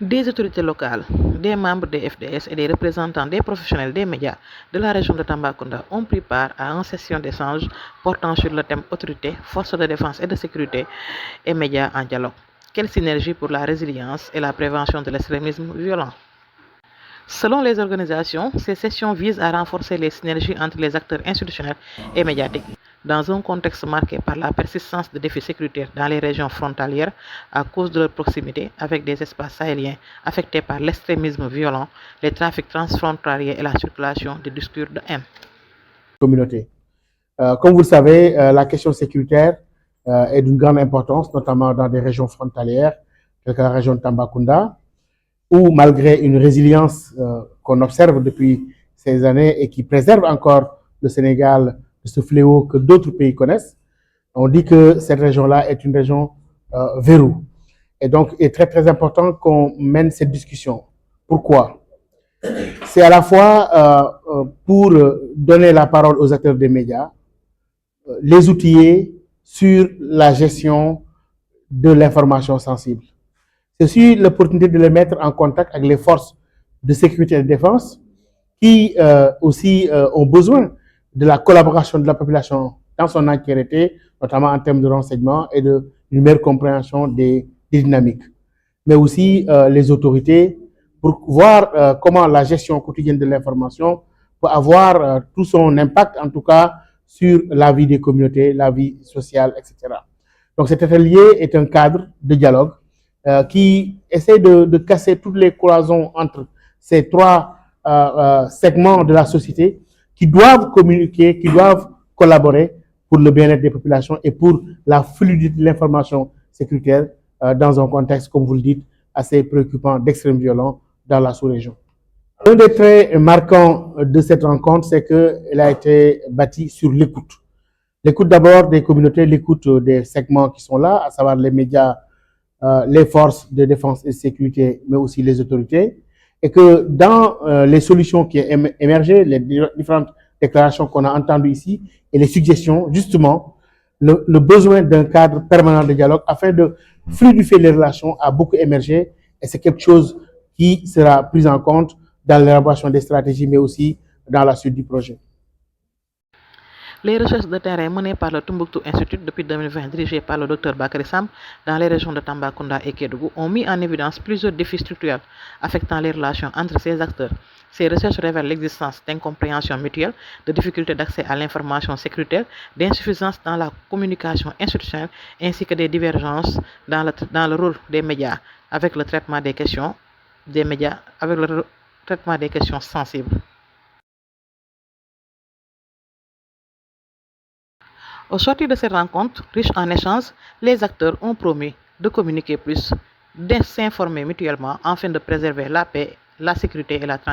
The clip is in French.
Des autorités locales, des membres des FDS et des représentants des professionnels des médias de la région de Tambacounda ont pris part à une session d'échange portant sur le thème autorité, forces de défense et de sécurité et médias en dialogue. Quelle synergie pour la résilience et la prévention de l'extrémisme violent? Selon les organisations, ces sessions visent à renforcer les synergies entre les acteurs institutionnels et médiatiques. Dans un contexte marqué par la persistance de défis sécuritaires dans les régions frontalières à cause de leur proximité avec des espaces sahéliens affectés par l'extrémisme violent, les trafics transfrontaliers et la circulation des discours de haine. Communauté. Comme vous le savez, la question sécuritaire est d'une grande importance, notamment dans des régions frontalières, telles que la région de Tambacounda, où malgré une résilience qu'on observe depuis ces années et qui préserve encore le Sénégal de ce fléau que d'autres pays connaissent, on dit que cette région-là est une région verrou. Et donc, il est très très important qu'on mène cette discussion. Pourquoi? C'est à la fois pour donner la parole aux acteurs des médias, les outiller sur la gestion de l'information sensible. C'est aussi l'opportunité de les mettre en contact avec les forces de sécurité et de défense qui aussi ont besoin de la collaboration de la population dans son entièreté, notamment en termes de renseignement et d'une meilleure compréhension des dynamiques. Mais aussi les autorités pour voir comment la gestion quotidienne de l'information peut avoir tout son impact, en tout cas, sur la vie des communautés, la vie sociale, etc. Donc cet atelier est un cadre de dialogue qui essaie de casser toutes les cloisons entre ces trois segments de la société qui doivent communiquer, qui doivent collaborer pour le bien-être des populations et pour la fluidité de l'information sécuritaire dans un contexte, comme vous le dites, assez préoccupant d'extrême violence dans la sous-région. Un des traits marquants de cette rencontre, c'est qu'elle a été bâtie sur l'écoute. L'écoute d'abord des communautés, l'écoute des segments qui sont là, à savoir les médias, les forces de défense et de sécurité, mais aussi les autorités, et que dans les solutions qui ont émergé, les différentes déclarations qu'on a entendues ici, et les suggestions, justement, le besoin d'un cadre permanent de dialogue afin de fluidifier les relations a beaucoup émergé, et c'est quelque chose qui sera pris en compte dans l'élaboration des stratégies, mais aussi dans la suite du projet. Les recherches de terrain menées par le Tombouctou Institute depuis 2020, dirigées par le Dr Bakary Sam, dans les régions de Tambacounda et Kédougou, ont mis en évidence plusieurs défis structurels affectant les relations entre ces acteurs. Ces recherches révèlent l'existence d'incompréhension mutuelle, de difficultés d'accès à l'information sécuritaire, d'insuffisance dans la communication institutionnelle, ainsi que des divergences dans le rôle des médias avec le traitement des questions sensibles. Au sortir de cette rencontre, riche en échanges, les acteurs ont promis de communiquer plus, de s'informer mutuellement afin de préserver la paix, la sécurité et la tranquillité.